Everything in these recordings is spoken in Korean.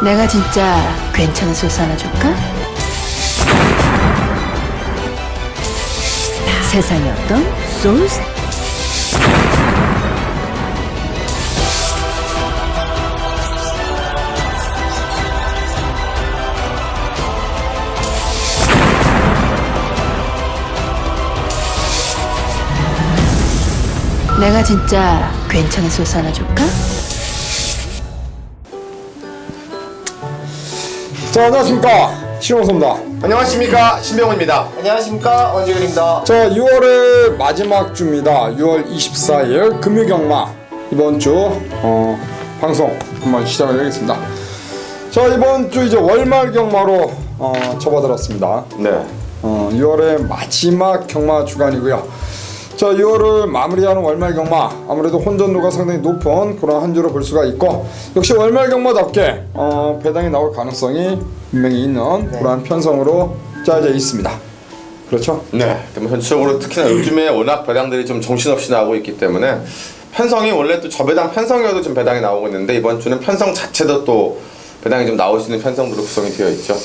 내가 진짜 괜찮은 소스 하나 줄까? 세상에 어떤 소스? 내가 진짜 괜찮은 소스 하나 줄까? 자, 안녕하십니까, 신홍섭입니다. 안녕하십니까, 신병훈입니다. 안녕하십니까, 원재근입니다. 자, 6월의 마지막 주입니다. 6월 24일 금요경마 이번 주 방송 한번 시작을 하겠습니다. 자, 이번 주 이제 월말 경마로 접어들었습니다. 네. 6월의 마지막 경마 주간이고요. 자, 6월을 마무리하는 월말 경마, 아무래도 혼전도가 상당히 높은 그런 한 주로 볼 수가 있고, 역시 월말 경마답게 배당이 나올 가능성이 분명히 있는 그러한 편성으로 짜여져 있습니다. 그렇죠? 네. 뭐 전체적으로 특히나 요즘에 워낙 배당들이 좀 정신없이 나오고 있기 때문에 편성이 원래 또 저배당 편성이어도 좀 배당이 나오고 있는데, 이번 주는 편성 자체도 또 배당이 좀 나올 수 있는 편성으로 구성이 되어 있죠.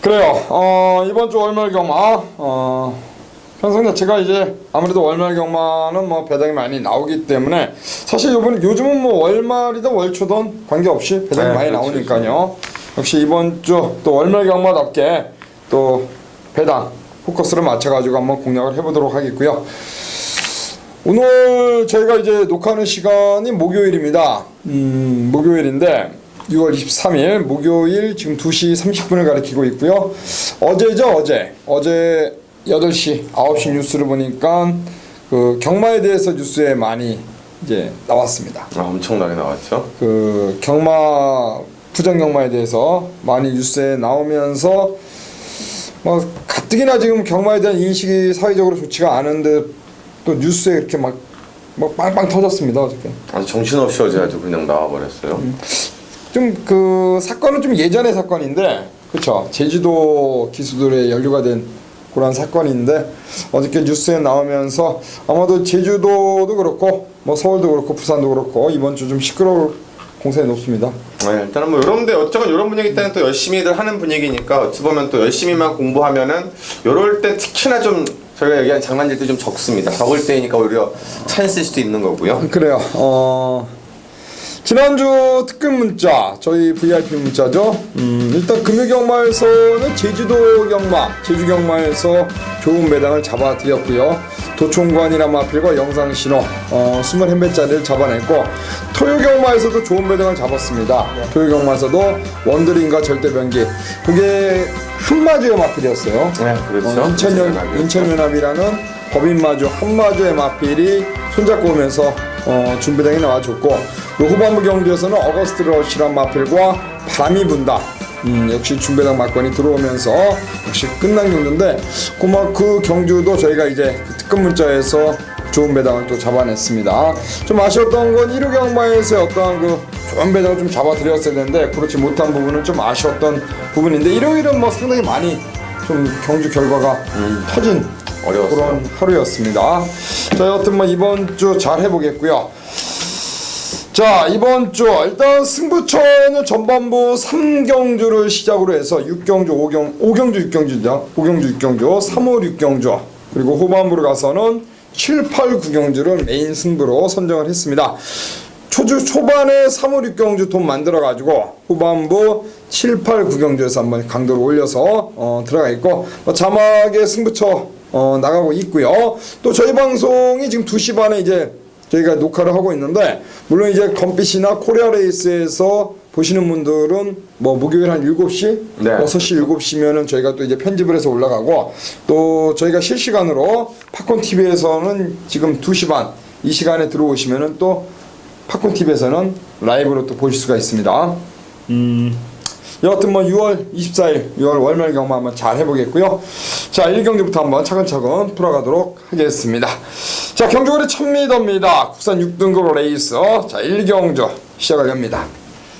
그래요. 이번 주 월말 경마 편성 자체가 이제 아무래도 월말 경마는 뭐 배당이 많이 나오기 때문에, 사실 요즘은 뭐 월말이든 월초든 관계없이 배당이 많이 그렇죠. 나오니까요. 역시 이번 주 또 월말 경마답게 또 배당 포커스를 맞춰가지고 한번 공략을 해보도록 하겠고요. 오늘 저희가 이제 녹화하는 시간이 목요일입니다. 목요일인데 6월 23일 목요일 지금 2시 30분을 가리키고 있고요. 어제죠, 어제 8시, 9시 뉴스를 보니까 그 경마에 대해서 뉴스에 많이 이제 나왔습니다. 엄청나게 나왔죠. 그 경마, 부정 경마에 대해서 많이 뉴스에 나오면서 뭐 가뜩이나 지금 경마에 대한 인식이 사회적으로 좋지가 않은데 또 뉴스에 이렇게 막 빵빵 터졌습니다, 어저께. 아주 정신없이 어제 아주 그냥 나와버렸어요. 좀 그 사건은 좀 예전의 사건인데, 그렇죠? 제주도 기수들의 연루가 된 그런 사건인데, 어저께 뉴스에 나오면서 아마도 제주도도 그렇고 뭐 서울도 그렇고 부산도 그렇고 이번 주 좀 시끄러울 공산이 높습니다. 네, 일단은 뭐 이런데 어쩌면 이런 분위기 때는 또 열심히들 하는 분위기니까, 어찌 보면 또 열심히만 공부하면은 요럴 때 특히나 좀 저희가 얘기한 장난질도 좀 적습니다. 적을 때이니까 오히려 찬스일 수도 있는 거고요. 그래요. 지난주 특급 문자, 저희 VIP 문자죠. 일단 금요경마에서는 제주 경마에서 좋은 배당을 잡아드렸고요. 도총관이나 마필과 영상신호 21배짜리를 잡아냈고, 토요경마에서도 좋은 배당을 잡았습니다. 토요경마에서도 원드림과 절대변기, 그게 흑마주의 마필이었어요. 네, 그렇죠. 인천연합이라는 법인마주 한마주의 마필이 손잡고 오면서 준배당이 나와줬고, 후반부 경주에서는 어거스트 러시란 마필과 바람이 분다, 역시 준배당 막건이 들어오면서 역시 끝난 경주인데, 그 경주도 저희가 이제 그 특급 문자에서 좋은 배당을 또 잡아냈습니다. 좀 아쉬웠던 건 1호 경마에서 어떠한 그 좋은 배당을 좀 잡아드렸어야 되는데 그렇지 못한 부분은 좀 아쉬웠던 부분인데, 일요일은 뭐 상당히 많이 좀 경주 결과가 터진 어려웠어요. 그런 하루였습니다. 자, 여튼 뭐 이번 주 잘 해보겠고요. 자, 이번 주 일단 승부처는 전반부 3경주를 시작으로 해서 6경주, 5경주, 6경주죠. 5경주, 6경주, 3월 6경주, 그리고 후반부로 가서는 7, 8, 9경주를 메인 승부로 선정을 했습니다. 초반에 3월 6경주 돈 만들어가지고 후반부 7, 8, 9경주에서 한번 강도를 올려서 들어가 있고, 자막에 승부처 나가고 있고요. 또 저희 방송이 지금 2시 반에 이제 저희가 녹화를 하고 있는데, 물론 이제 검빛이나 코리아 레이스에서 보시는 분들은 뭐 목요일 한 7시, 네. 6시, 7시면은 저희가 또 이제 편집을 해서 올라가고, 또 저희가 실시간으로 팝콘 TV에서는 지금 2시 반 이 시간에 들어오시면은 또 팝콘 TV에서는 라이브로 또 보실 수가 있습니다. 여하튼 뭐 6월 24일 6월 월말 경마 한번 잘 해보겠고요. 자, 1경주부터 한번 차근차근 풀어가도록 하겠습니다. 자, 경주거리 1000m입니다. 국산 6등급 레이스. 자, 1경주 시작을 합니다.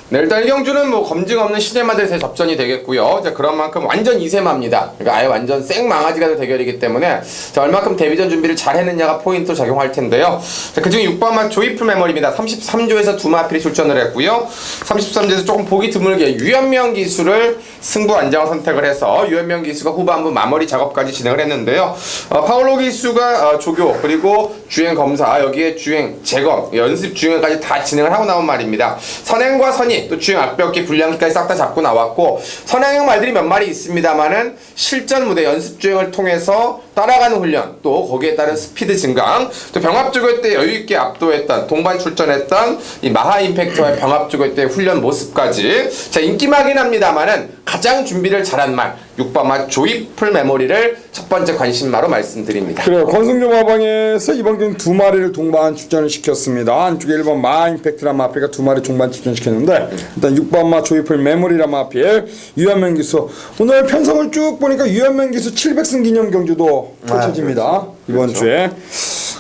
네, 일단 1경주는 뭐 검증 없는 시네마들의 접전이 되겠고요. 자, 그런 만큼 완전 2세마입니다. 그러니까 아예 완전 생망아지가 될 대결이기 때문에 자, 얼마큼 데뷔전 준비를 잘 했느냐가 포인트로 작용할 텐데요. 자, 그중에 6번마 조이풀 메모리입니다. 33조에서 두 마필이 출전을 했고요. 33조에서 조금 보기 드물게 유연명 기수를 승부 안장을 선택을 해서 유연명 기수가 후반부 마무리 작업까지 진행을 했는데요. 파울로 기수가 조교 그리고 주행 검사 여기에 주행 재검 연습 주행까지 다 진행을 하고 나온 말입니다. 선행과 선의 또 주행 악벽기 불량기까지 싹 다 잡고 나왔고 선행형 말들이 몇 마리 있습니다만은 실전 무대 연습 주행을 통해서 따라가는 훈련 또 거기에 따른 스피드 증강 또 병합조교 때 여유있게 압도했던 동반 출전했던 이 마하 임팩트와의 병합조교 때 훈련 모습까지 자 인기마긴 합니다만은 가장 준비를 잘한 말 6번마 조이풀 메모리를 첫 번째 관심마로 말씀드립니다. 그래요. 권승조 마방에서 이번 경기 두 마리를 동반 출전을 시켰습니다. 안쪽에 1번 마 임팩트란 마필가 두 마리 동반 출전시켰는데 일단 6번마 조이풀 메모리란 마필 유연명 기수 오늘 편성을 쭉 보니까 유연명 기수 700승 기념 경주도 펼쳐집니다. 이번 그렇죠. 주에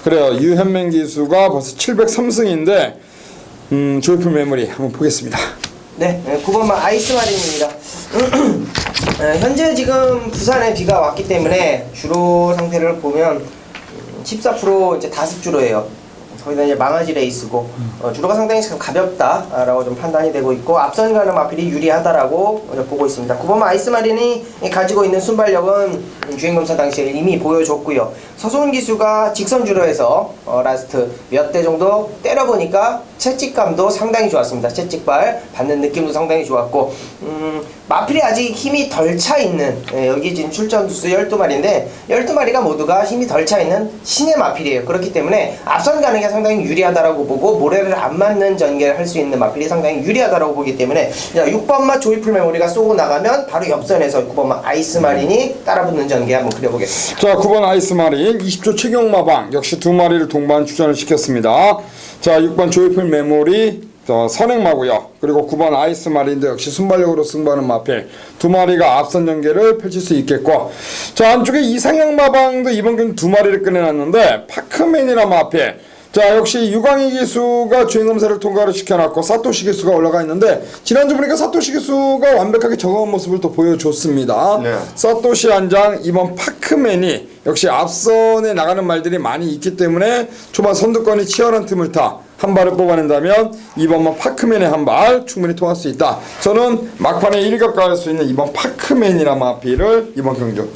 그래요. 유현명 기수가 벌써 703승인데 조이풀 메모리 한번 보겠습니다. 네, 9번마 아이스마린입니다. 현재 지금 부산에 비가 왔기 때문에 주로 상태를 보면 14% 이제 다습주로예요. 거기다 이제 망아지 레이스고 주로가 상당히 가볍다라고 좀 판단이 되고 있고 앞선 가는 마필이 유리하다라고 보고 있습니다. 9번마 아이스마린이 가지고 있는 순발력은 주행검사 당시에 이미 보여줬고요. 서소은 기수가 직선주로에서 라스트 몇 대 정도 때려보니까 채찍감도 상당히 좋았습니다. 채찍발 받는 느낌도 상당히 좋았고 마필이 아직 힘이 덜 차 있는 여기 지금 출전 두수 12마리인데 12마리가 모두가 힘이 덜 차 있는 신의 마필이에요. 그렇기 때문에 앞선 가는 게 상당히 유리하다라고 보고 모래를 안 맞는 전개를 할 수 있는 마필이 상당히 유리하다라고 보기 때문에 6번마 조이풀 메모리가 쏘고 나가면 바로 옆선에서 9번마 아이스마린이 따라붙는 전개 한번 그려보겠습니다. 자 9번 아이스마린 20조 최경마방 역시 두 마리를 동반 출전을 시켰습니다. 자 6번 조이풀 메모리 선행마고요. 그리고 9번 아이스마린도 역시 순발력으로 승부하는 마필 두 마리가 앞선 전개를 펼칠 수 있겠고 자 안쪽에 이상형 마방도 이번 경기 두 마리를 꺼내놨는데 파크맨이라 마필 자 역시 유광희 기수가 주행검사를 통과를 시켜놨고 사토시 기수가 올라가 있는데 지난주 보니까 사토시 기수가 완벽하게 적응한 모습을 또 보여줬습니다. 네. 사토시 안장 이번 파크맨이 역시 앞선에 나가는 말들이 많이 있기 때문에 초반 선두권이 치열한 틈을 타 한 발을 뽑아낸다면 이번만 파크맨의 한 발 충분히 통할 수 있다. 저는 막판에 일격 가할 수 있는 이번 파크맨이라는 마필을 이번 경주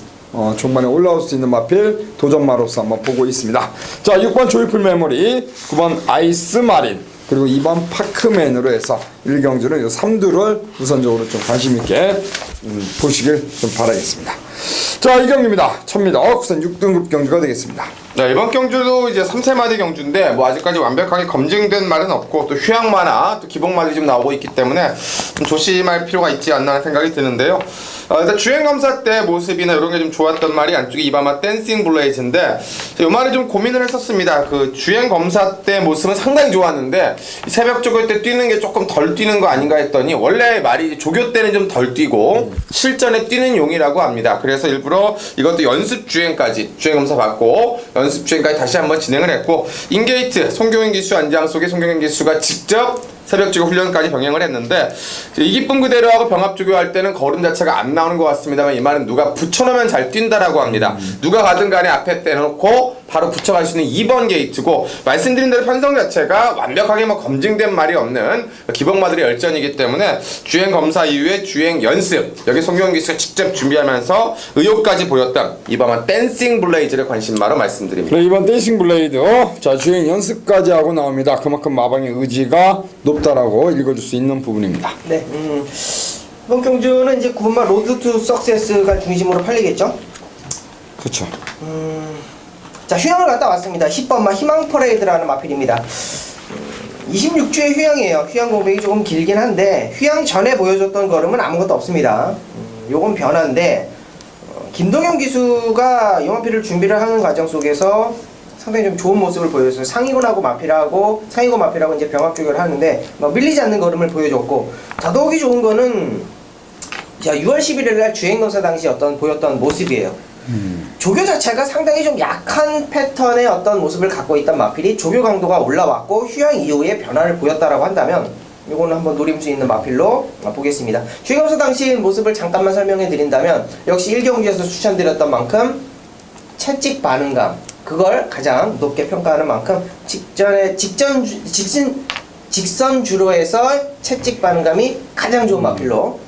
종반에 올라올 수 있는 마필 도전마로서 한번 보고 있습니다. 자 6번 조이풀 메모리 9번 아이스마린 그리고 2번 파크맨으로 해서 1경주는 이 3두를 우선적으로 좀 관심있게 보시길 좀 바라겠습니다. 자 이 경기입니다. 찹니다. 우선 6등급 경주가 되겠습니다. 네, 이번 경주도 이제 3세마디 경주인데 뭐 아직까지 완벽하게 검증된 말은 없고 또 휴양마나 또 기복마들이 좀 나오고 있기 때문에 좀 조심할 필요가 있지 않나 하는 생각이 드는데요. 일단 주행검사 때 모습이나 이런 게 좀 좋았던 말이 안쪽에 이바마 댄싱 블레이즈인데 이 말을 좀 고민을 했었습니다. 그 주행검사 때 모습은 상당히 좋았는데 새벽 조교 때 뛰는 게 조금 덜 뛰는 거 아닌가 했더니 원래 말이 조교 때는 좀 덜 뛰고 실전에 뛰는 용이라고 합니다. 그래서 일부러 이것도 연습 주행까지 주행검사 받고 연습 주행까지 다시 한번 진행을 했고 인게이트 송경현 기수 안장 속에 송경현 기수가 직접 새벽주교 훈련까지 병행을 했는데 이 기쁨 그대로 하고 병합주교 할 때는 걸음 자체가 안 나오는 것 같습니다만 이 말은 누가 붙여놓으면 잘 뛴다라고 합니다. 누가 가든 간에 앞에 떼놓고 바로 붙여갈 수 있는 2번 게이트고 말씀드린 대로 편성 자체가 완벽하게 뭐 검증된 말이 없는 기복마들의 열전이기 때문에 주행 검사 이후에 주행 연습 여기 송경현 기수가 직접 준비하면서 의욕까지 보였던 이번 댄싱 블레이즈를 관심마로 말씀드립니다. 네, 이번 댄싱 블레이드 자 주행 연습까지 하고 나옵니다. 그만큼 마방의 의지가 높다라고 읽어줄 수 있는 부분입니다. 네, 이번 경주는 이제 9번마 로드 투 석세스가 중심으로 팔리겠죠? 그렇죠. 자 휴양을 갔다 왔습니다. 10번마 희망 퍼레이드라는 마필입니다. 26주의 휴양이에요. 휴양 공백이 조금 길긴 한데 휴양 전에 보여줬던 걸음은 아무것도 없습니다. 요건 변화인데 김동현 기수가 이 마필을 준비를 하는 과정 속에서 상당히 좀 좋은 모습을 보여줬어요. 상위군하고 마필하고 상위군 마필하고 이제 병합 조교를 하는데 밀리지 않는 걸음을 보여줬고 더더욱이 좋은 거는 자 6월 11일 날 주행검사 당시 보였던 모습이에요. 조교 자체가 상당히 좀 약한 패턴의 어떤 모습을 갖고 있던 마필이 조교 강도가 올라왔고 휴양 이후에 변화를 보였다라고 한다면 요거는 한번 노릴 수 있는 마필로 보겠습니다. 주행검사 당시 모습을 잠깐만 설명해 드린다면 역시 1경주에서 추천드렸던 만큼 채찍 반응감 그걸 가장 높게 평가하는 만큼 직선 주로에서 채찍 반응감이 가장 좋은 마필로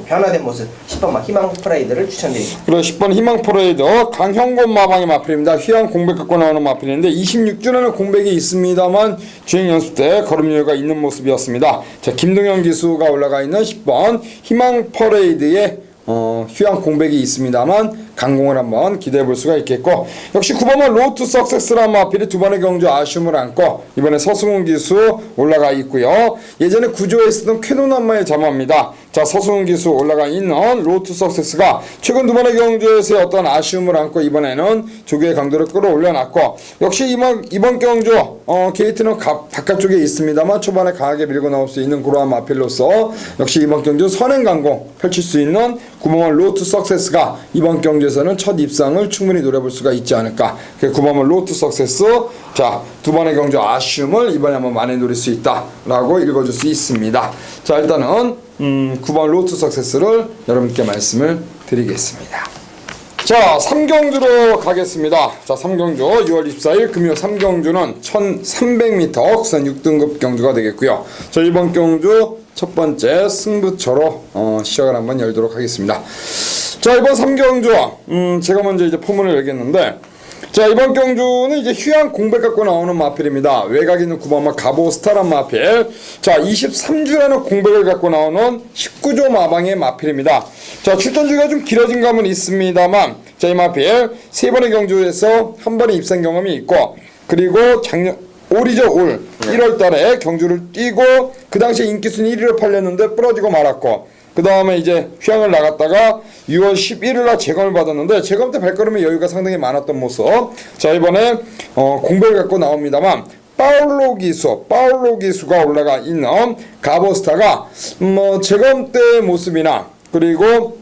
변화된 모습 10번 희망 퍼레이드를 추천드립니다. 그리고 10번 희망 퍼레이드 강형곤 마방의 마필입니다. 휘황 공백 갖고 나오는 마필인데 26주라는 공백이 있습니다만 주행 연습 때 걸음 여유가 있는 모습이었습니다. 자, 김동현 기수가 올라가 있는 10번 희망 퍼레이드의 휘황 공백이 있습니다만 강공을 한번 기대해 볼 수가 있겠고, 역시 9번은 로투 석세스라는 마필이 두 번의 경주 아쉬움을 안고 이번에 서승훈 기수 올라가 있고요. 예전에 구조에 있었던 쾌노남마의 자마입니다. 자, 서승훈 기수 올라가 있는 로투 석세스가 최근 두 번의 경주에서의 어떤 아쉬움을 안고 이번에는 조교의 강도를 끌어올려놨고, 역시 이번 경주 게이트는 바깥쪽에 있습니다만 초반에 강하게 밀고 나올 수 있는 그러한 마필로서 역시 이번 경주 선행 강공 펼칠 수 있는 9번은 로투 석세스가 이번 경주에서는 첫 입상을 충분히 노려볼 수가 있지 않을까. 9번은 로투 석세스, 자, 두 번의 경주 아쉬움을 이번에 한번 많이 노릴 수 있다라고 읽어줄 수 있습니다. 자, 일단은 9번 로투 석세스를 여러분께 말씀을 드리겠습니다. 자, 3경주로 가겠습니다. 자, 3경주 6월 24일 금요 3경주는 1300m 국산 6등급 경주가 되겠고요. 자, 이번 경주 첫 번째 승부처로 시작을 한번 열도록 하겠습니다. 자, 이번 3경주 제가 먼저 이제 포문을 열겠는데, 자, 이번 경주는 이제 휴양 공백 갖고 나오는 마필입니다. 외곽에 있는 9번마 가보스타란 마필. 자, 23주라는 공백을 갖고 나오는 19조 마방의 마필입니다. 자, 출전주가 좀 길어진 감은 있습니다만, 자, 이 마필 세 번의 경주에서 한 번의 입상 경험이 있고, 그리고 올이죠, 올 1월 달에 경주를 뛰고 그 당시에 인기순위 1위로 팔렸는데 부러지고 말았고, 그 다음에 이제 휴양을 나갔다가 6월 11일 날 재검을 받았는데 재검 때 발걸음의 여유가 상당히 많았던 모습. 자, 이번에 공백을 갖고 나옵니다만 파울로 기수가 올라가 있는 가보스타가 재검 때 모습이나 그리고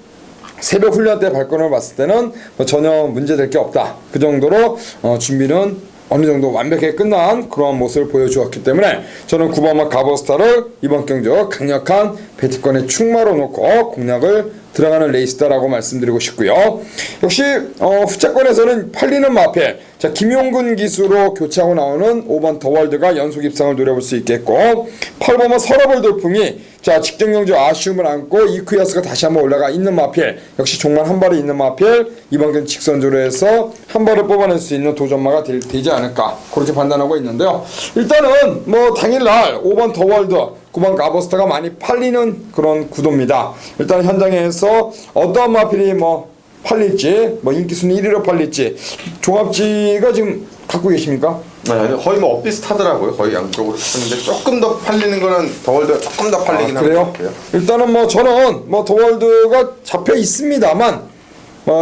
새벽 훈련 때 발걸음을 봤을 때는 전혀 문제될 게 없다. 그 정도로 준비는 어느 정도 완벽하게 끝난 그러한 모습을 보여주었기 때문에 저는 9번마 가보스타를 이번 경주 강력한 배트권에 충마로 놓고 공략을 들어가는 레이스다라고 말씀드리고 싶고요. 역시 후차권에서는 팔리는 마필, 자, 김용근 기수로 교체하고 나오는 5번 더월드가 연속 입상을 노려볼 수 있겠고, 8번은 서러벌 돌풍이 자, 직전 경주 아쉬움을 안고 이크야스가 다시 한번 올라가 있는 마필, 역시 종말 한 발이 있는 마필, 이번 경주 직선주로 해서 한 발을 뽑아낼 수 있는 도전마가 되지 않을까 그렇게 판단하고 있는데요. 일단은 당일날 5번 더월드 9번 가보스타가 많이 팔리는 그런 구도입니다. 일단 현장에서 어떠한 마필이 팔릴지, 인기순위 1위로 팔릴지, 종합지가 지금 갖고 계십니까? 네, 거의 엇비슷하더라고요. 거의 양쪽으로 했는데 조금 더 팔리는 거는 더월드가 조금 더 팔리긴 그래요? 하고요. 일단은 저는 더월드가 잡혀 있습니다만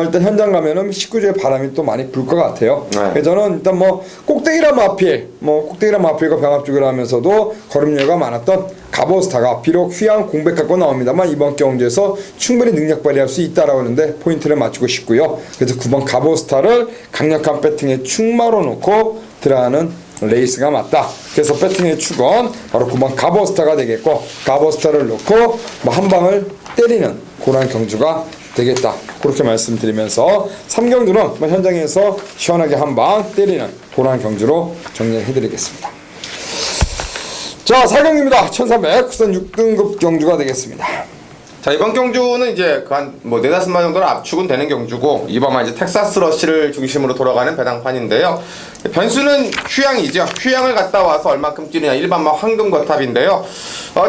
일단 현장 가면은 19주의 바람이 또 많이 불 것 같아요. 네. 그래서 저는 일단 꼭대기란 마필과 병합주기를 하면서도 걸음여유가 많았던 가보스타가 비록 휘황 공백 갖고 나옵니다만 이번 경주에서 충분히 능력 발휘할 수 있다라고 하는데 포인트를 맞추고 싶고요. 그래서 9번 가보스타를 강력한 배팅에 충마로 놓고 들어가는 레이스가 맞다. 그래서 배팅의 축은 바로 9번 가보스타가 되겠고, 가보스타를 놓고 한 방을 때리는 그런 경주가 되겠다. 그렇게 말씀드리면서 3경주는 현장에서 시원하게 한 방 때리는 그런 경주로 정리해드리겠습니다. 자, 4경기입니다. 1300 국산 6등급 경주가 되겠습니다. 자, 이번 경주는 이제 한 4-5만 정도는 압축은 되는 경주고, 이번만 이제 텍사스 러시를 중심으로 돌아가는 배당판인데요. 변수는 휴양이죠. 휴양을 갔다 와서 얼마큼 뛰느냐, 일반만 황금거탑인데요.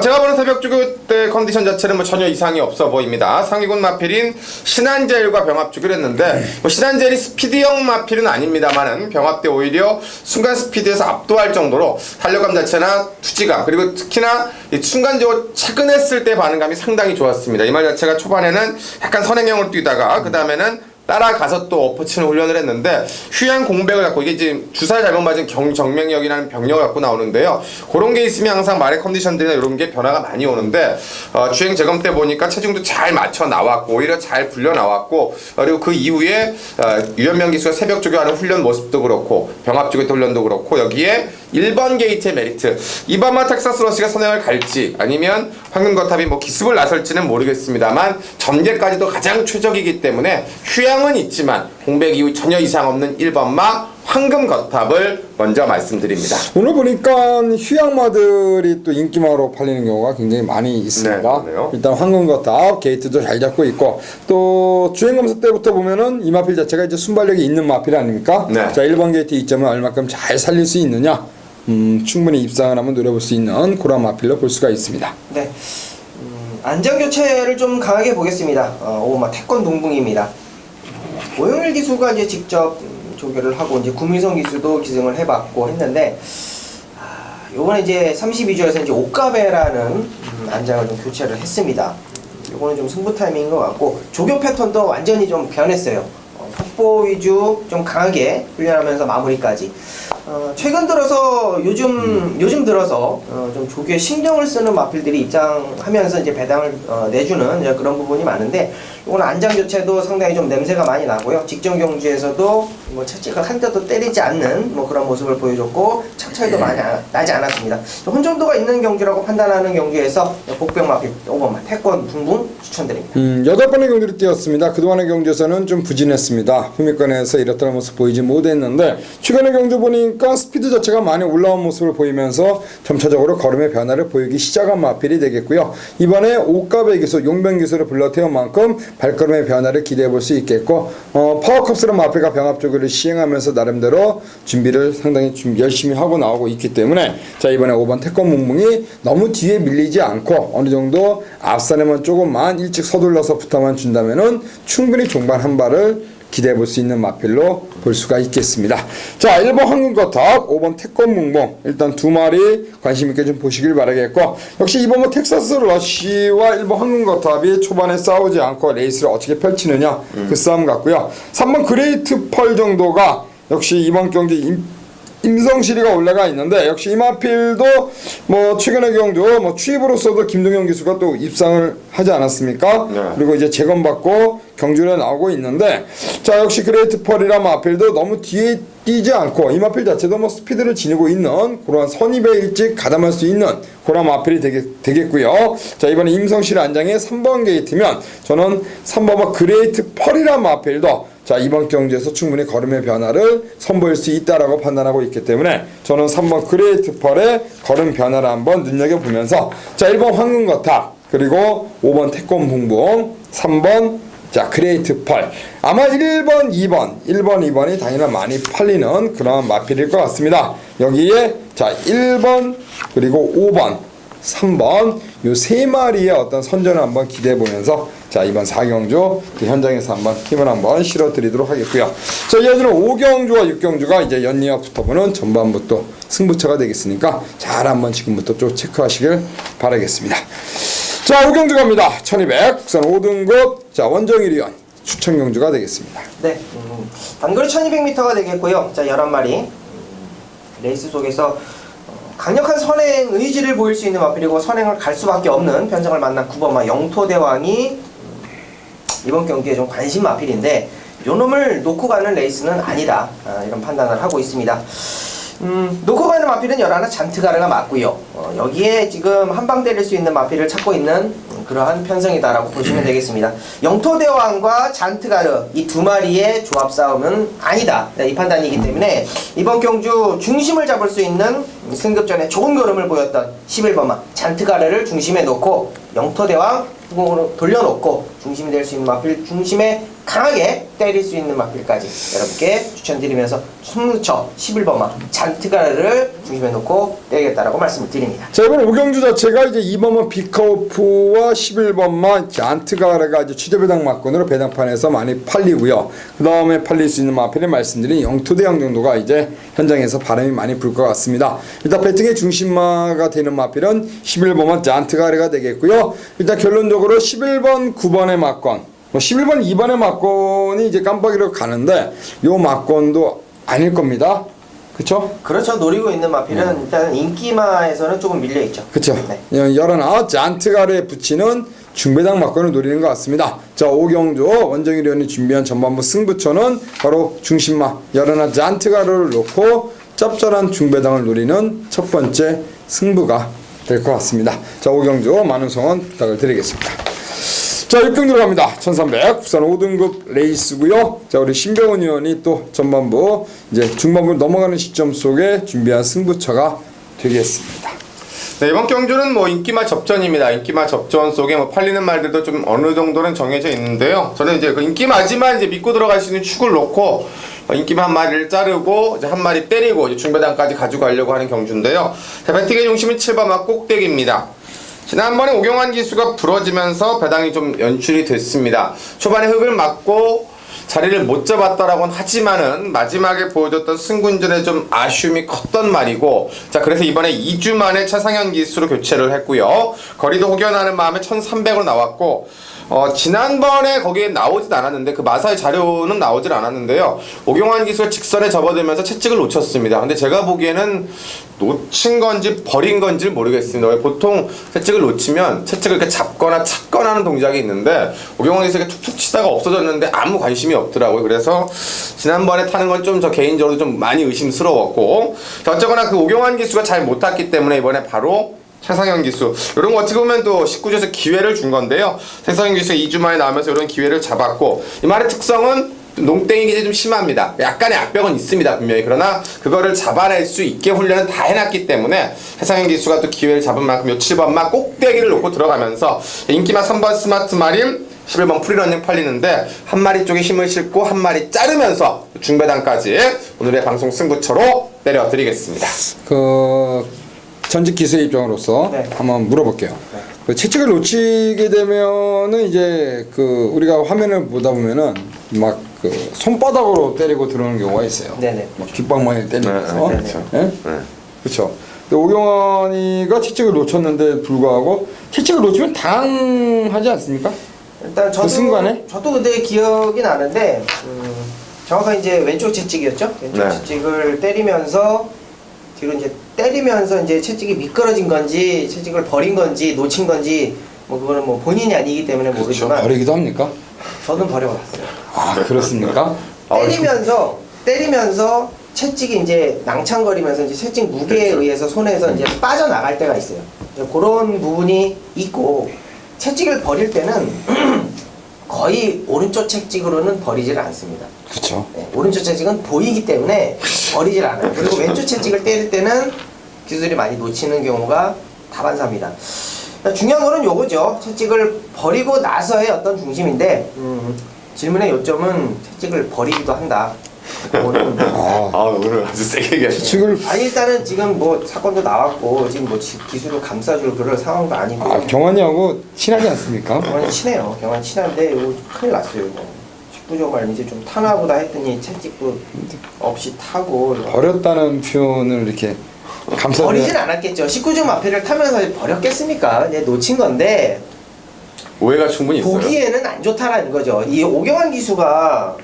제가 보는 새벽주교 때 컨디션 자체는 전혀 이상이 없어 보입니다. 상위군 마필인 신한젤과 병합주기를 했는데, 신한젤이 스피드형 마필은 아닙니다만은 병합 때 오히려 순간 스피드에서 압도할 정도로 달려감 자체나 투지감, 그리고 특히나 순간적으로 차근했을 때 반응감이 상당히 좋았습니다. 이 말 자체가 초반에는 약간 선행형을 뛰다가 그 다음에는 따라가서 또 엎어치는 훈련을 했는데, 휴양 공백을 갖고, 이게 지금 주사를 잘못 맞은 정명력이라는 병력을 갖고 나오는데요. 그런 게 있으면 항상 말의 컨디션들이나 이런 게 변화가 많이 오는데, 주행 재검 때 보니까 체중도 잘 맞춰 나왔고, 오히려 잘 불려 나왔고, 그리고 그 이후에 유현명 기수가 새벽 조교하는 훈련 모습도 그렇고, 병합 조교 훈련도 그렇고, 여기에 1번 게이트의 메리트. 이번만 텍사스 러시가 선행을 갈지 아니면 황금거탑이 뭐 기습을 나설지는 모르겠습니다만 전개까지도 가장 최적이기 때문에 휴양은 있지만 공백 이후 전혀 이상 없는 1번마 황금거탑을 먼저 말씀드립니다. 오늘 보니까 휴양마들이 또 인기마로 팔리는 경우가 굉장히 많이 있습니다. 네, 그러네요. 일단 황금거탑 게이트도 잘 잡고 있고 또 주행검사 때부터 보면은 이 마필 자체가 이제 순발력이 있는 마필 아닙니까? 네. 자 1번 게이트 이점을 얼마큼 잘 살릴 수 있느냐 충분히 입상을 한번 노려볼 수 있는 그런 마필로 볼 수가 있습니다. 네. 안전 교체를 좀 강하게 보겠습니다. 오마 태권 동붕입니다. 오영일 기수가 이제 직접 조교를 하고 이제 구민성 기수도 기승을 해봤고 했는데 요번에 이제 32조에서 이제 오카베라는 안장을 좀 교체를 했습니다. 요거는 좀 승부 타이밍인 것 같고 조교 패턴도 완전히 좀 변했어요. 속보 위주 좀 강하게 훈련하면서 마무리까지. 최근 들어서 요즘 들어서 좀 조교에 신경을 쓰는 마필들이 입장하면서 이제 배당을 내주는 이제 그런 부분이 많은데 이거는 안장 교체도 상당히 좀 냄새가 많이 나고요. 직전 경주에서도 뭐 채찍을 한 대도 때리지 않는 뭐 그런 모습을 보여줬고 착차이도 많이 나지 않았습니다. 혼종도가 있는 경주라고 판단하는 경주에서 복병 마필 5번만 태권 붕붕 추천드립니다. 8번의 경주를 뛰었습니다. 그동안의 경주에서는 좀 부진했습니다. 후미권에서 이렇다는 모습 보이지 못했는데 최근의 경주 보니까 스피드 자체가 많이 올라온 모습을 보이면서 점차적으로 걸음의 변화를 보이기 시작한 마필이 되겠고요. 이번에 옷갑의 기술, 용병 기술을 불러태운 만큼 발걸음의 변화를 기대해 볼 수 있겠고 파워컵스런 마필과 병합조교를 시행하면서 나름대로 준비를 상당히 열심히 하고 나오고 있기 때문에 자 이번에 5번 태권 뭉뭉이 너무 뒤에 밀리지 않고 어느 정도 앞선에만 조금만 일찍 서둘러서 부터만 준다면은 충분히 종반 한 발을 기대해 볼 수 있는 마필로 볼 수가 있겠습니다. 자 1번 황금거탑 5번 태권 뭉뭉 일단 두 마리 관심 있게 좀 보시길 바라겠고 역시 이번 뭐 텍사스 러시와 1번 황금거탑이 초반에 싸우지 않고 레이스를 어떻게 펼치느냐 그 싸움 같고요. 3번 그레이트 펄 정도가 역시 이번 경기 임성실이가 올라가 있는데 역시 이마필도 뭐 최근의 경주 뭐 취입으로서도 김동현 기수가 또 입상을 하지 않았습니까? 네. 그리고 이제 재검받고 경주에 나오고 있는데 자 역시 그레이트 펄이랑 마필도 너무 뒤에 뛰지 않고 이마필 자체도 뭐 스피드를 지니고 있는 그런 선입에 일찍 가담할 수 있는 그런 마필이 되겠고요. 자 이번에 임성실 안장의 3번 게이트면 저는 3번 그레이트 펄이란 마필도 자 이번 경주에서 충분히 걸음의 변화를 선보일 수 있다라고 판단하고 있기 때문에 저는 3번 그레이트 펄의 걸음 변화를 한번 눈여겨보면서 자 1번 황금거탑 그리고 5번 태권 붕붕 3번 자 그레이트 펄 아마 1번 2번이 당연히 많이 팔리는 그런 마필일 것 같습니다. 여기에 자 1번 그리고 5번 3번 요 세 마리의 어떤 선전을 한번 기대해 보면서 자 이번 4경주 그 현장에서 한번 힘을 한번 실어 드리도록 하겠고요. 자 이어지는 5경주와 6경주가 이제 연이어 붙어보는 전반부터 승부처가 되겠으니까 잘 한번 지금부터 좀 체크하시길 바라겠습니다. 자 5경주 갑니다. 1200 국산 5등급 자 원정일위원 추천 경주가 되겠습니다. 네, 단거리 1200m가 되겠고요. 자 11마리 레이스 속에서 강력한 선행 의지를 보일 수 있는 마필이고 선행을 갈 수밖에 없는 편성을 만난 9번마 영토대왕이 이번 경기에 좀 관심 마필인데 요 놈을 놓고 가는 레이스는 아니다 이런 판단을 하고 있습니다. 놓고 가는 마필은 11 잔트가르가 맞고요. 여기에 지금 한방 때릴 수 있는 마필을 찾고 있는 그러한 편성이다라고 보시면 되겠습니다. 영토대왕과 잔트가르 이 두 마리의 조합 싸움은 아니다 이 판단이기 때문에 이번 경주 중심을 잡을 수 있는 승급전에 좋은 걸음을 보였던 11번마 잔트가르를 중심에 놓고 영토대왕 후공으로 돌려놓고 중심이 될 수 있는 마필 중심에 강하게 때릴 수 있는 마필까지 여러분께 추천드리면서 승무처 11번마 잔트가르를 중심에 놓고 때리겠다라고 말씀을 드립니다. 자 이번 5경주 자체가 이제 2번만 비카오프와 11번만 잔트가르가 이제 취재배당 막권으로 배당판에서 많이 팔리고요. 그 다음에 팔릴 수 있는 마필을 말씀드린 영토대왕 정도가 이제 현장에서 바람이 많이 불 것 같습니다. 일단 배팅의 중심마가 되는 마필은 11번만 잔트가르가 되겠고요. 일단 결론적으로 11번 9번의 막권 뭐 11번 2번의 막권이 이제 깜빡이로 가는데 요 막권도 아닐 겁니다. 그쵸? 그렇죠. 노리고 있는 마필은 일단 인기마에서는 조금 밀려있죠. 그쵸? 네. 11 잔트가르에 붙이는 중배당 막권을 노리는 것 같습니다. 자 5경주 원정일위원이 준비한 전반부 승부처는 바로 중심마 11 잔트가르를 놓고 짭짤한 중배당을 노리는 첫 번째 승부가 될 것 같습니다. 자, 5경주 많은 성원 부탁을 드리겠습니다. 자, 6경주 갑니다. 1300 부산 5등급 레이스고요. 자, 우리 신병훈 의원이 또 전반부 이제 중반부 넘어가는 시점 속에 준비한 승부처가 되겠습니다. 네, 이번 경주는 뭐 인기마 접전입니다. 인기마 접전 속에 뭐 팔리는 말들도 좀 어느 정도는 정해져 있는데요. 저는 이제 그 인기마지만 이제 믿고 들어갈 수 있는 축을 놓고 인기마 한 마리를 자르고 이제 한 마리 때리고 이제 중배당까지 가져가려고 하는 경주인데요. 배팅의 중심은 7번마 꼭대기입니다. 지난번에 오경환 기수가 부러지면서 배당이 좀 연출이 됐습니다. 초반에 흙을 맞고 자리를 못 잡았다라고는 하지만은 마지막에 보여줬던 승군전에 좀 아쉬움이 컸던 말이고, 자, 그래서 이번에 2주 만에 차상현 기수로 교체를 했고요. 거리도 혹여나는 마음에 1300으로 나왔고, 지난번에 거기에 나오진 않았는데 그 마사의 자료는 나오질 않았는데요. 오경환 기수가 직선에 접어들면서 채찍을 놓쳤습니다. 근데 제가 보기에는 놓친 건지 버린 건지 모르겠습니다. 왜 보통 채찍을 놓치면 채찍을 이렇게 잡거나 찾거나 하는 동작이 있는데 오경환 기수가 이렇게 툭툭 치다가 없어졌는데 아무 관심이 없더라고요. 그래서 지난번에 타는 건 좀 저 개인적으로 좀 많이 의심스러웠고, 자, 어쨌거나 그 오경환 기수가 잘 못 탔기 때문에 이번에 바로 최상현 기수, 이런 거 어떻게 보면 또 19주에서 기회를 준 건데요. 최상현 기수가 2주 만에 나오면서 이런 기회를 잡았고, 이 말의 특성은 농땡이 기질이 좀 심합니다. 약간의 악벽은 있습니다, 분명히. 그러나 그거를 잡아낼 수 있게 훈련은 다 해놨기 때문에 최상현 기수가 또 기회를 잡은 만큼 요 7번마 꼭대기를 놓고 들어가면서 인기마 3번 스마트 마린, 11번 프리러닝 팔리는데 한 마리 쪽에 힘을 싣고 한 마리 자르면서 중배당까지 오늘의 방송 승부처로 내려드리겠습니다. 전직 기수의 입장으로서 네. 한번 물어볼게요. 그 채찍을 놓치게 되면은 이제 그 우리가 화면을 보다 보면은 막 그 손바닥으로 때리고 들어오는 경우가 있어요. 네네. 막 귓방망이를 때리면서. 네, 그렇죠. 예? 그렇죠. 오경환이가 채찍을 놓쳤는데 불구하고 채찍을 놓치면 당하지 않습니까? 일단 그 순간에? 저도 근데 기억이 나는데 정확하게 이제 왼쪽 채찍이었죠. 왼쪽 네. 채찍을 때리면서 뒤로 이제 때리면서 이제 채찍이 미끄러진 건지 채찍을 버린 건지 놓친 건지 뭐 그거는 뭐 본인이 아니기 때문에 모르지만 버리기도 합니까? 저는 버려봤어요. 아, 그렇습니까? 때리면서 채찍이 이제 낭창거리면서 이제 채찍 무게에 의해서 손에서 이제 빠져나갈 때가 있어요. 이제 그런 부분이 있고, 채찍을 버릴 때는 거의 오른쪽 채찍으로는 버리질 않습니다. 그렇죠. 네, 오른쪽 채찍은 보이기 때문에 버리질 않아요. 그리고 왼쪽 채찍을 때릴 때는 기술이 많이 놓치는 경우가 다반사입니다. 중요한 거는 요거죠. 채찍을 버리고 나서의 어떤 중심인데, 질문의 요점은 채찍을 버리기도 한다. 그거는 오늘 아주 세게 얘기하시네. 채찍을 아니 일단은 지금 뭐 사건도 나왔고 지금 뭐 기술을 감싸줄 그럴 상황도 아니고. 경환이하고 친하지 않습니까? 경환이 친해요. 경환이 친한데 이거 큰일 났어요. 이거. 19조 말 이제 좀 타나보다 했더니 채찍도 없이 타고. 버렸다는 표현을 이렇게 버리진 않았겠죠. 19조 마패를 타면서 버렸겠습니까? 이제 놓친 건데 오해가 충분히 있어요. 보기에는 안 좋다라는 거죠. 이 오경환 기수가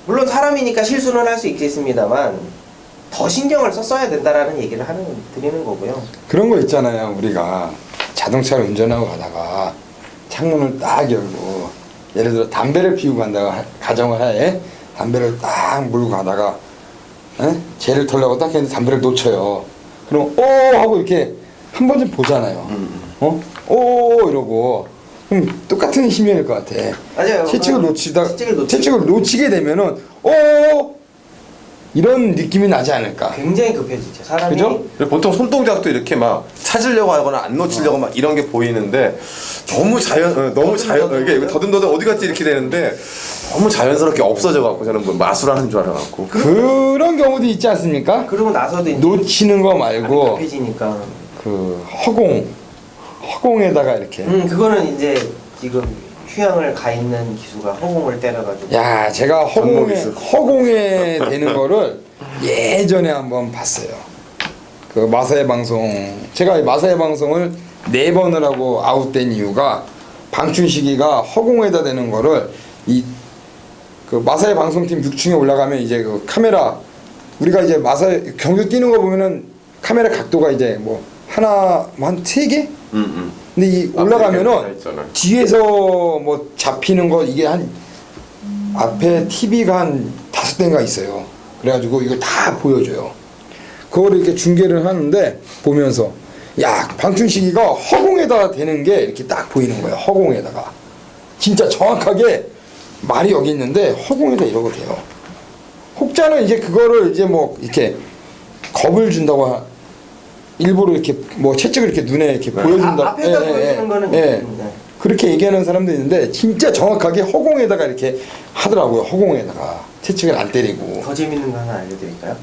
물론 사람이니까 실수는 할 수 있겠습니다만 더 신경을 썼어야 된다라는 얘기를 드리는 거고요. 그런 거 있잖아요. 우리가 자동차를 운전하고 가다가 창문을 딱 열고 예를 들어 담배를 피우고 간다고 가정을 해. 담배를 딱 물고 가다가 쟤를 털려고 딱 했는데 담배를 놓쳐요. 그럼 하고 이렇게 한 번쯤 보잖아요. 이러고 그럼 똑같은 힘일 것 같아. 맞아요. 채찍을 놓치게 되면은 이런 느낌이 나지 않을까. 굉장히 급해지죠. 사람이. 그죠? 보통 손동작도 이렇게 막 찾으려고 하거나 안 놓치려고 막 이런 게 보이는데 너무 이게 더듬더듬 어디 갔지 이렇게 되는데 너무 자연스럽게 없어져 갖고 저는 뭐 마술하는 줄 알아갖고. 그런 경우도 있지 않습니까? 그러고 나서도 이제 놓치는 거 말고 급해지니까. 그 허공에다가 이렇게. 그거는 이제 지금 휴양을 가 있는 기수가 허공을 때려가지고. 야, 제가 접목이 있어. 허공에 되는 거를 예전에 한번 봤어요. 그 마사의 방송, 제가 마사의 방송을 4번을 하고 아웃된 이유가 방춘식이가 허공에다 대는 거를 그 마사의 방송팀 6층에 올라가면 이제 그 카메라, 우리가 이제 마사의 경주 뛰는 거 보면은 카메라 각도가 이제 뭐 한 3개? 근데 이 올라가면은 뒤에서 뭐 잡히는 거 이게 한 앞에 TV가 한 5대인가 있어요. 그래가지고 이걸 다 보여줘요. 그거를 이렇게 중계를 하는데 보면서 야 방춘식이가 허공에다가 대는 게 이렇게 딱 보이는 거예요. 허공에다가 진짜 정확하게 말이 여기 있는데 허공에다 이러고 돼요. 혹자는 이제 그거를 이제 뭐 이렇게 겁을 준다고 일부러 이렇게 뭐 채찍을 이렇게 눈에 이렇게 보여준다. 앞에다 보여주는 거는 네. 그렇게 얘기하는 사람도 있는데 진짜 정확하게 허공에다가 이렇게 하더라고요. 허공에다가 채찍을 안 때리고. 더 재밌는 거 하나 알려드릴까요?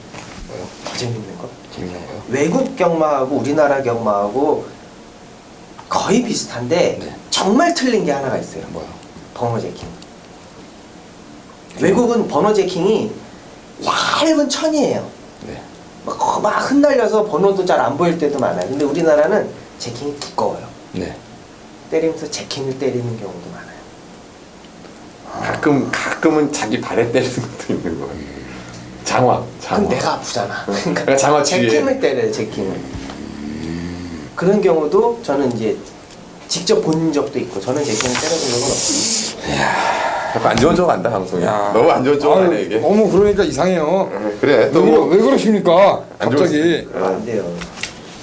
뭐요? 더 재밌는 거? 재밌는 거요? 외국 경마하고 우리나라 경마하고 거의 비슷한데 네. 정말 틀린 게 하나가 있어요. 뭐요? 번호 제킹. 외국은 번호 제킹이 얇은 천이에요. 네. 막 흩날려서 번호도 잘 안 보일 때도 많아요. 근데 우리나라는 제킹이 두꺼워요. 네. 때리면서 제킹을 때리는 경우도 많아요. 가끔은 자기 발에 때리는 것도 있는 거예요. 장화. 그럼 내가 아프잖아. 그러니까 장화 뒤에. 제킹을 때려요. 제킹을. 그런 경우도 저는 이제 직접 본 적도 있고 저는 제킹을 때려본 적은 없어요. 약간 안 좋은 쪽 간다 방송이. 야. 너무 안 좋은 쪽 아유, 가네 이게. 너무 그러니까 이상해요. 그래 또 뭐. 왜 그러십니까? 안 갑자기. 안 돼요.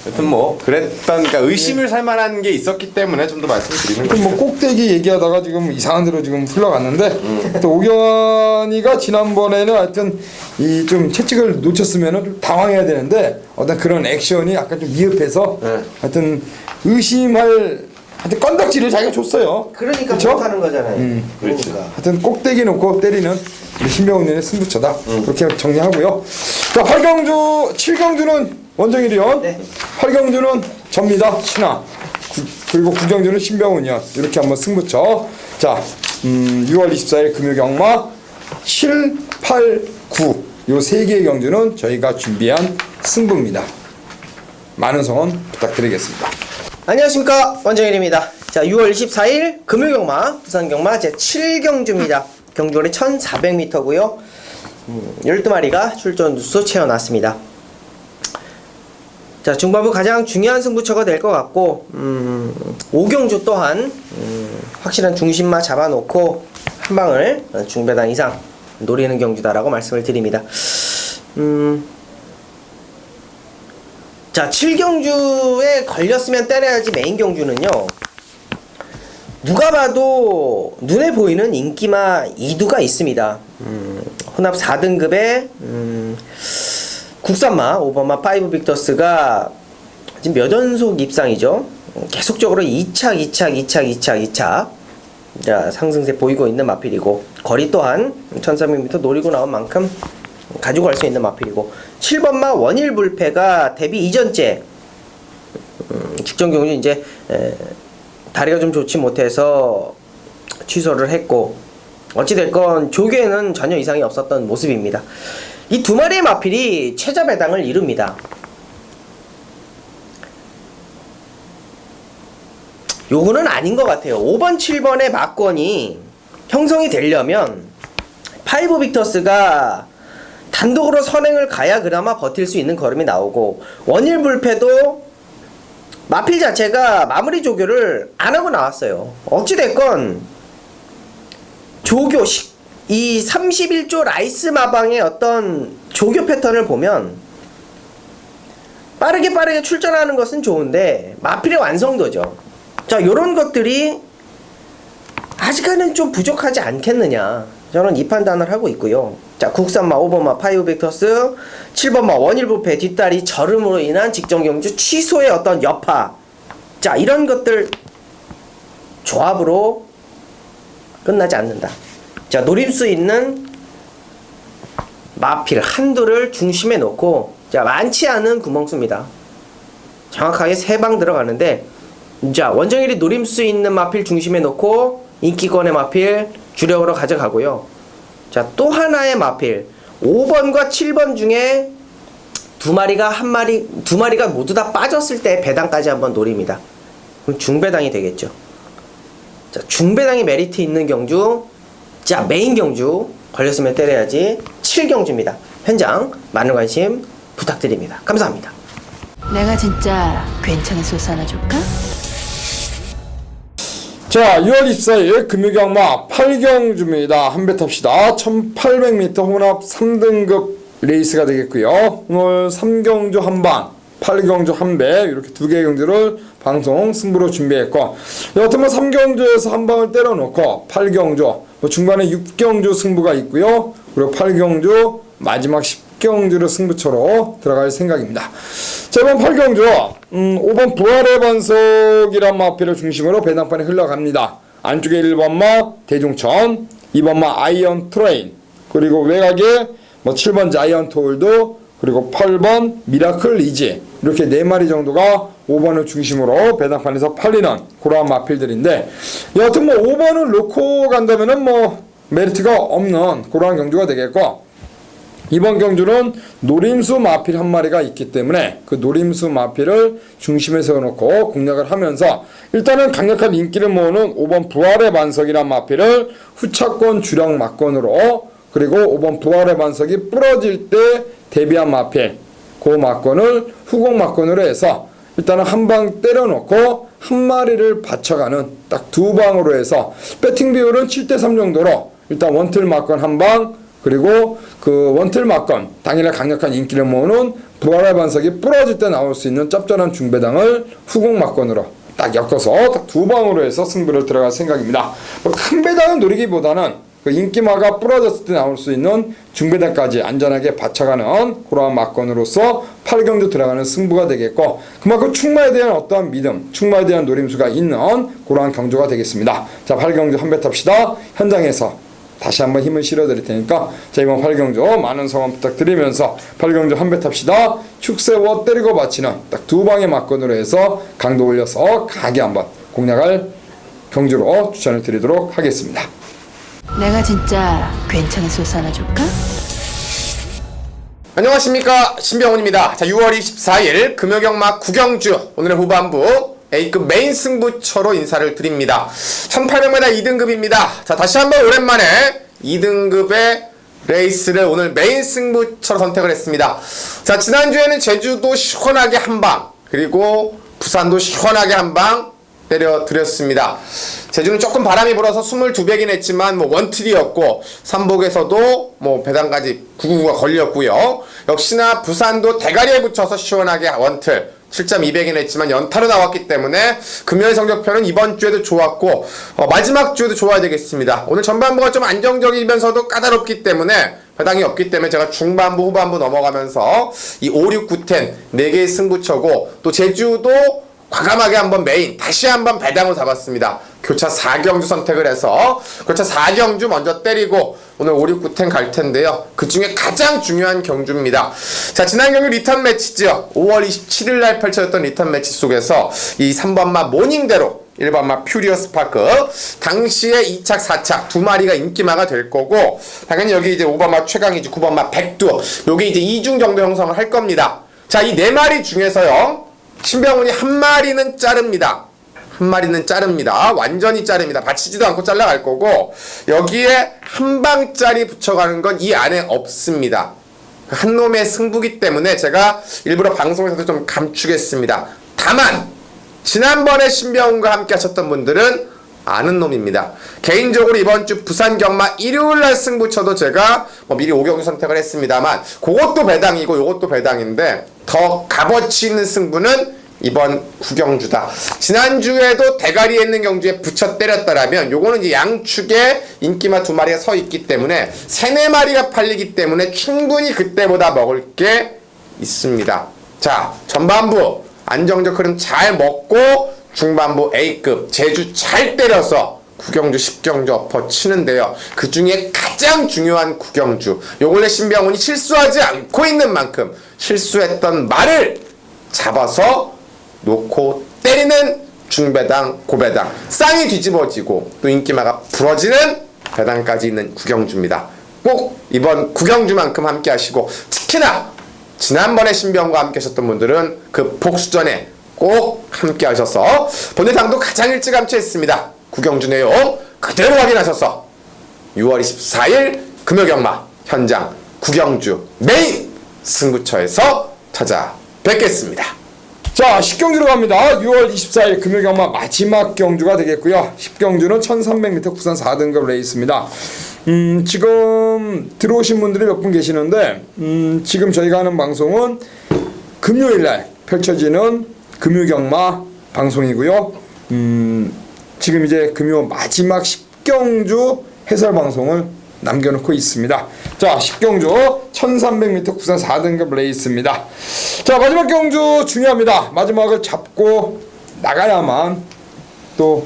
여튼 뭐 그랬던 그러니까 의심을 살 만한 게 있었기 때문에 좀 더 말씀드리는 하여튼 거죠. 뭐 꼭대기 얘기하다가 지금 이상한 데로 지금 흘러갔는데 또 오경환이가 지난번에는 하여튼 이 좀 채찍을 놓쳤으면은 좀 당황해야 되는데 어떤 그런 액션이 약간 좀 미흡해서 네. 하여튼 의심할 하여튼 건덕지를 자기가 줬어요. 그러니까 그쵸? 못하는 거잖아요. 그렇죠. 그러니까. 하여튼 꼭대기 놓고 때리는 우리 신병훈의 승부처다. 그렇게 정리하고요. 자 8경주 7경주는 원정일이요. 네. 8경주는 접니다. 신하. 그리고 9경주는 신병훈이요. 이렇게 한번 승부처. 자 6월 24일 금요경마 7, 8, 9 요 세 개의 경주는 저희가 준비한 승부입니다. 많은 성원 부탁드리겠습니다. 안녕하십니까 원정일입니다. 자 6월 24일 금요경마 부산경마 제7경주입니다. 경주거리 1400m고요 12마리가 출전 누수 채워놨습니다. 자 중반부 가장 중요한 승부처가 될 것 같고 5경주 또한 확실한 중심만 잡아놓고 한 방을 중배당 이상 노리는 경주다라고 말씀을 드립니다. 자 7경주에 걸렸으면 때려야지 메인 경주는요 누가 봐도 눈에 보이는 인기마 2두가 있습니다. 혼합 4등급의 국산마 5번마 5 빅터스가 지금 몇 연속 입상이죠. 계속적으로 2착 자, 상승세 보이고 있는 마필이고 거리 또한 1300m 노리고 나온 만큼 가지고 갈 수 있는 마필이고 7번마 원일 불패가 데뷔 이전째 직전 경주 이제 다리가 좀 좋지 못해서 취소를 했고 어찌됐건 조교에는 전혀 이상이 없었던 모습입니다. 이 두 마리의 마필이 최저 배당을 이룹니다. 요거는 아닌 것 같아요. 5번, 7번의 막권이 형성이 되려면 5 빅터스가 단독으로 선행을 가야 그나마 버틸 수 있는 걸음이 나오고 원일 불패도 마필 자체가 마무리 조교를 안 하고 나왔어요. 어찌됐건 조교 이 31조 라이스 마방의 어떤 조교 패턴을 보면 빠르게 출전하는 것은 좋은데 마필의 완성도죠. 자, 요런 것들이 아직까지는 좀 부족하지 않겠느냐. 저는 이 판단을 하고 있고요. 자, 국산마 5번마 5 빅터스 7번마 원일부패 뒷다리 저름으로 인한 직전 경주 취소의 어떤 여파. 자, 이런 것들 조합으로 끝나지 않는다. 자, 노릴 수 있는 마필 한두를 중심에 놓고 자, 많지 않은 구멍수입니다. 정확하게 3방 들어가는데 자, 원정일이 노릴 수 있는 마필 중심에 놓고 인기권의 마필 주력으로 가져가고요. 자, 또 하나의 마필 5번과 7번 중에 두 마리가 모두 다 빠졌을 때 배당까지 한번 노립니다. 그럼 중배당이 되겠죠. 자, 중배당이 메리트 있는 경주. 자, 메인 경주 걸렸으면 때려야지 7경주입니다. 현장 많은 관심 부탁드립니다. 감사합니다. 내가 진짜 괜찮은 소스 하나 줄까? 자 6월 24일 금요경마 8경주입니다. 한배 탑시다. 1800m 혼합 3등급 레이스가 되겠고요. 오늘 3경주 한방, 8경주 한배 이렇게 두 개의 경주를 방송 승부로 준비했고, 여하튼 뭐 3경주에서 한 방을 때려놓고 8경주, 뭐 중간에 6경주 승부가 있고요. 그리고 8경주 마지막 10경주를 승부처로 들어갈 생각입니다. 자, 이번 8경주 5번 부활의 반석이란 마피를 중심으로 배당판이 흘러갑니다. 안쪽에 1번마 대중천, 2번마 아이언 트레인, 그리고 외곽에 뭐 7번 자이언트 홀드, 그리고 8번 미라클 리지, 이렇게 4마리 정도가 5번을 중심으로 배당판에서 팔리는 그러한 마필들인데, 여하튼 뭐 5번을 놓고 간다면은 뭐 메리트가 없는 그러한 경주가 되겠고, 이번 경주는 노림수 마필 한 마리가 있기 때문에 그 노림수 마필을 중심에 세워놓고 공략을 하면서, 일단은 강력한 인기를 모으는 5번 부활의 반석이란 마필을 후차권 주력 막권으로, 그리고 5번 부활의 반석이 부러질 때 대비한 마필, 그 막권을 후공 막권으로 해서 일단은 한 방 때려놓고 한 마리를 받쳐가는 딱 두 방으로 해서 배팅 비율은 7대3 정도로 일단 원틀 막권 한 방, 그리고 그 원틀 막권 당일에 강력한 인기를 모으는 부활의 반석이 부러질 때 나올 수 있는 짭짤한 중배당을 후공 막권으로 딱 엮어서 딱 두 방으로 해서 승부를 들어갈 생각입니다. 뭐 큰 배당을 노리기보다는 그 인기마가 부러졌을 때 나올 수 있는 중배당까지 안전하게 받쳐가는 그러한 막권으로서 8경주 들어가는 승부가 되겠고, 그만큼 충마에 대한 어떠한 믿음, 충마에 대한 노림수가 있는 그러한 경주가 되겠습니다. 자, 8경주 한 배 탑시다. 현장에서 다시 한번 힘을 실어드릴 테니까, 자, 이번 8경주 많은 성원 부탁드리면서 8경주 한 배 탑시다. 축세워 때리고 받치는 딱 두 방의 막권으로 해서 강도 올려서 강하게 한번 공략할 경주로 추천을 드리도록 하겠습니다. 내가 진짜 괜찮은 소스 하나 줄까? 안녕하십니까, 신병훈입니다. 자, 6월 24일 금요경마 9경주 오늘의 후반부 A급 메인 승부처로 인사를 드립니다. 1800m 2등급입니다. 자, 다시 한번 오랜만에 2등급의 레이스를 오늘 메인 승부처로 선택을 했습니다. 자, 지난주에는 제주도 시원하게 한방, 그리고 부산도 시원하게 한방 때려드렸습니다. 제주는 조금 바람이 불어서 22배긴 했지만 뭐 원틀이었고, 삼복에서도 뭐 배당까지 999가 걸렸고요. 역시나 부산도 대가리에 붙여서 시원하게 원틀 7.2배긴 했지만 연타로 나왔기 때문에 금요일 성적표는 이번 주에도 좋았고 마지막 주에도 좋아야 되겠습니다. 오늘 전반부가 좀 안정적이면서도 까다롭기 때문에 배당이 없기 때문에 제가 중반부 후반부 넘어가면서 이 5, 6, 9, 10 4개의 승부처고, 또 제주도 과감하게 한번 메인 다시 한번 배당을 잡았습니다. 교차 4경주 선택을 해서 교차 4경주 먼저 때리고 오늘 5, 6, 9, 10 갈 텐데요. 그 중에 가장 중요한 경주입니다. 자, 지난 경주 리턴 매치죠. 5월 27일 날 펼쳐졌던 리턴 매치 속에서 이 3번마 모닝대로 1번마 퓨리어스 파크, 당시에 2착 4착 두 마리가 인기마가 될 거고, 당연히 여기 이제 5번마 최강이지, 9번마 백두, 요게 이제 2중 정도 형성을 할 겁니다. 자, 이 4마리 중에서요, 신병훈이 한 마리는 자릅니다. 한 마리는 자릅니다. 완전히 자릅니다. 받치지도 않고 잘라갈 거고, 여기에 한 방짜리 붙여가는 건 이 안에 없습니다. 한 놈의 승부기 때문에 제가 일부러 방송에서도 좀 감추겠습니다. 다만 지난번에 신병훈과 함께 하셨던 분들은 아는 놈입니다. 개인적으로 이번 주 부산 경마 일요일날 승부처도 제가 뭐 미리 5경주 선택을 했습니다만, 그것도 배당이고 요것도 배당인데 더 값어치 있는 승부는 이번 9경주다. 지난주에도 대가리에 있는 경주에 붙여 때렸다라면 요거는 이제 양축에 인기마 2마리가 서 있기 때문에 3, 4마리가 팔리기 때문에 충분히 그때보다 먹을 게 있습니다. 자, 전반부 안정적 흐름 잘 먹고 중반부 A급 제주 잘 때려서 9경주 10경주 엎어 치는데요. 그 중에 가장 중요한 9경주, 요 근래 신병훈이 실수하지 않고 있는 만큼 실수했던 말을 잡아서 놓고 때리는 중배당, 고배당, 쌍이 뒤집어지고 또 인기마가 부러지는 배당까지 있는 9경주입니다. 꼭 이번 9경주만큼 함께 하시고, 특히나 지난번에 신병훈과 함께 하셨던 분들은 그 복수전에 꼭 함께 하셔서 본예상도 가장 일찌감치 했습니다. 9경주 내용 그대로 확인하셔서 6월 24일 금요경마 현장 9경주 메인 승부처에서 찾아뵙겠습니다. 자, 10경주로 갑니다. 6월 24일 금요경마 마지막 경주가 되겠고요. 10경주는 1300m 국산 4등급 레이스입니다. 지금 들어오신 분들이 몇 분 계시는데 지금 저희가 하는 방송은 금요일날 펼쳐지는 금요경마 방송이고요. 지금 이제 금요 마지막 10경주 해설 방송을 남겨놓고 있습니다. 자, 10경주 1300m 구산 4등급 레이스입니다. 자, 마지막 경주 중요합니다. 마지막을 잡고 나가야만 또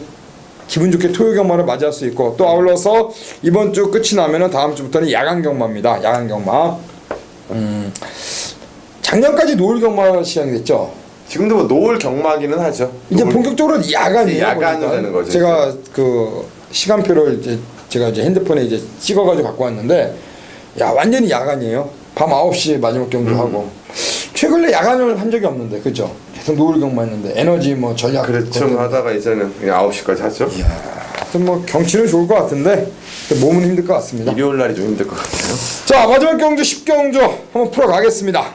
기분 좋게 토요 경마를 맞이할 수 있고, 또 아울러서 이번 주 끝이 나면은 다음 주부터는 야간 경마입니다. 야간 경마. 작년까지 노을 경마 시작이 됐죠. 지금도 뭐 노을 경마기는 하죠. 이제 본격적으로 야간이에요. 야간으로 보니까. 되는 거죠. 제가 그 시간표를 제가 이제 핸드폰에 이제 찍어가지고 갖고 왔는데, 야 완전히 야간이에요. 밤 9시 마지막 경주 하고. 최근에 야간을 한 적이 없는데, 그죠? 계속 노을 경마했는데 에너지 뭐 전략 그렇죠. 하다가 이제는 그냥 9시까지 하죠. 하여튼 뭐 경치는 좋을 것 같은데 몸은 힘들 것 같습니다. 일요일 날이 좀 힘들 것 같아요. 자, 마지막 경주 10경주 한번 풀어가겠습니다.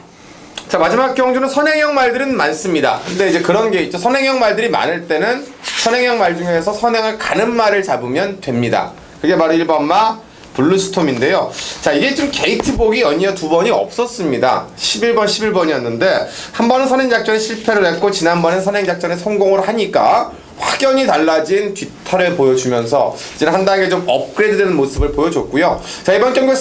자, 마지막 경주는 선행형 말들은 많습니다. 근데 이제 그런 게 있죠. 선행형 말들이 많을 때는 선행형 말 중에서 선행을 가는 말을 잡으면 됩니다. 그게 바로 1번마 블루스톰인데요. 자, 이게 좀 게이트복이 연이어 2번이 없었습니다. 11번, 11번이었는데 한 번은 선행작전에 실패를 했고 지난번엔 선행작전에 성공을 하니까 확연히 달라진 뒷탈을 보여주면서 이제는 한 단계 좀 업그레이드되는 모습을 보여줬고요. 자, 이번 경기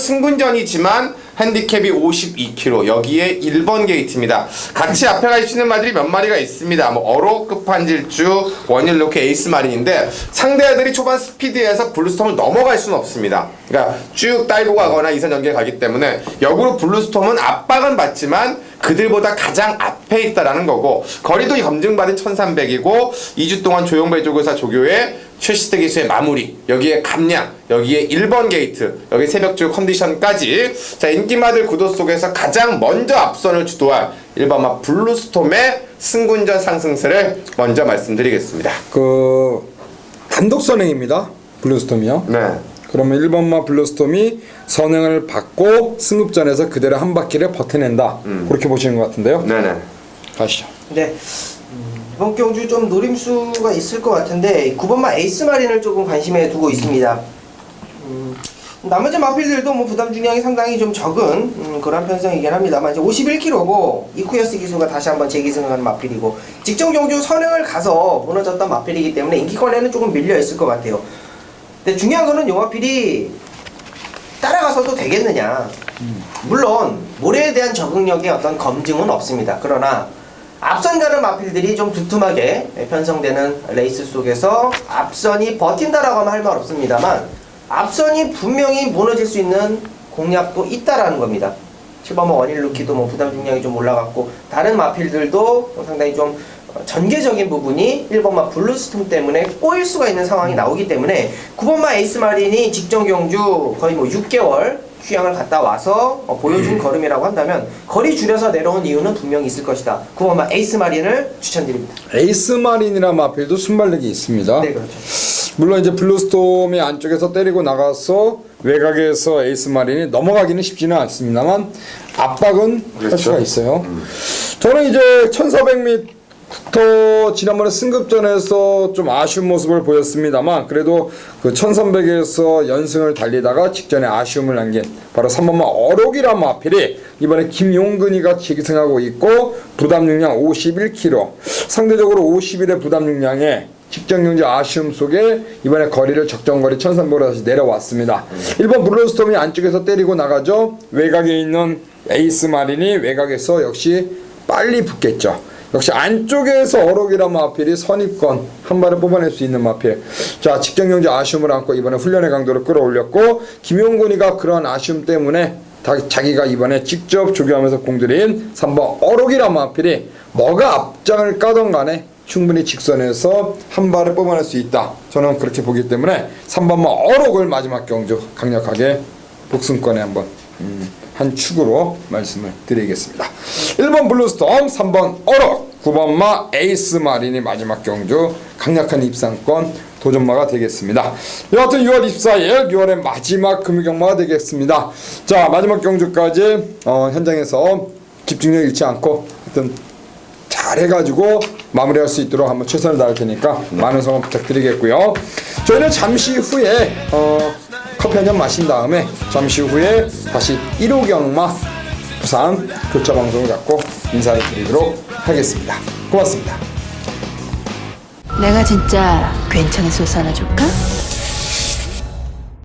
핸디캡이 52kg, 여기에 1번 게이트입니다. 같이 앞에 가 있는 말들이 몇 마리가 있습니다. 뭐 어로, 끝판질주, 원일로케, 에이스 마린인데 상대들이 초반 스피드에서 블루스톰을 넘어갈 수는 없습니다. 그러니까 쭉 딸고 가거나 이선 연계에 가기 때문에 역으로 블루스톰은 압박은 받지만 그들보다 가장 앞에 있다라는 거고, 거리도 검증받은 1300이고 2주 동안 조용배 조교사 조교의 최시대 기수의 마무리, 여기에 감량, 여기에 1번 게이트, 여기 새벽주 컨디션까지, 자, 인기마들 구도 속에서 가장 먼저 앞선을 주도할 1번마 블루스톰의 승군전 상승세를 먼저 말씀드리겠습니다. 그 단독 선행입니다. 블루스톰이요. 네. 그러면 1번마 블루스톰이 선행을 받고 승급전에서 그대로 한 바퀴를 버텨낸다. 그렇게 보시는 것 같은데요. 네네. 가시죠. 네. 이번 경주 좀 노림수가 있을 것 같은데 9번마 에이스 마린을 조금 관심에 두고 있습니다. 나머지 마필들도 뭐 부담 중량이 상당히 좀 적은 그런 편성이긴 합니다만 이제 51kg고 이쿠여스 기수가 다시 한번 재기승하는 마필이고, 직전 경주 선행을 가서 무너졌던 마필이기 때문에 인기권에는 조금 밀려 있을 것 같아요. 근데 중요한 거는 요 마필이 따라가서도 되겠느냐. 물론 모래에 대한 적응력의 어떤 검증은 없습니다. 그러나 앞선 가는 마필들이 좀 두툼하게 편성되는 레이스 속에서 앞선이 버틴다라고 하면 할 말 없습니다만 앞선이 분명히 무너질 수 있는 공략도 있다라는 겁니다. 7번마 원일루키도 뭐 부담 중량이 좀 올라갔고 다른 마필들도 상당히 좀 전개적인 부분이 1번마 블루스톰 때문에 꼬일 수가 있는 상황이 나오기 때문에 9번마 에이스 마린이 직전 경주 거의 뭐 6개월 휴양을 갔다 와서 보여준 걸음이라고 한다면 거리 줄여서 내려온 이유는 분명히 있을 것이다. 9번마 에이스 마린을 추천드립니다. 에이스 마린이라는 마필도 순발력이 있습니다. 네, 그렇죠. 물론 이제 블루스톰이 안쪽에서 때리고 나가서 외곽에서 에이스 마린이 넘어가기는 쉽지는 않습니다만 압박은 그렇죠. 할 수가 있어요. 저는 이제 1400m부터 지난번에 승급전에서 좀 아쉬운 모습을 보였습니다만 그래도 그 1300에서 연승을 달리다가 직전에 아쉬움을 남긴 바로 3번마 어록이란 마필이 이번에 김용근이가 재기승하고 있고 부담 중량 51kg, 상대적으로 51의 부담 중량에 직전 경주 아쉬움 속에 이번에 거리를 적정거리 1300으로 다시 내려왔습니다. 1번 블루스톰이 안쪽에서 때리고 나가죠. 외곽에 있는 에이스 마린이 외곽에서 역시 빨리 붙겠죠. 역시 안쪽에서 어록이란 마필이 선입권 한 발을 뽑아낼 수 있는 마필. 자, 직전 경주 아쉬움을 안고 이번에 훈련의 강도를 끌어올렸고 김용근이가 그런 아쉬움 때문에 자기가 이번에 직접 조교하면서 공들인 3번 어록이란 마필이 뭐가 앞장을 까던 간에 충분히 직선에서 한 발을 뽑아낼 수 있다. 저는 그렇게 보기 때문에 3번마 어록을 마지막 경주 강력하게 복승권에 한번 한 축으로 말씀을 드리겠습니다. 1번 블루스톰, 3번 어록, 9번마 에이스 마린이 마지막 경주 강력한 입상권 도전마가 되겠습니다. 여하튼 6월 24일 6월의 마지막 금요경마가 되겠습니다. 자, 마지막 경주까지 현장에서 집중력 잃지 않고 하여튼 잘 해가지고 마무리할 수 있도록 한번 최선을 다할 테니까 많은 성원 부탁드리겠고요. 저희는 잠시 후에 커피 한 잔 마신 다음에 잠시 후에 다시 1호 경마 부산 교차 방송을 갖고 인사드리도록 하겠습니다. 고맙습니다. 내가 진짜 괜찮은 소스 하나 줄까?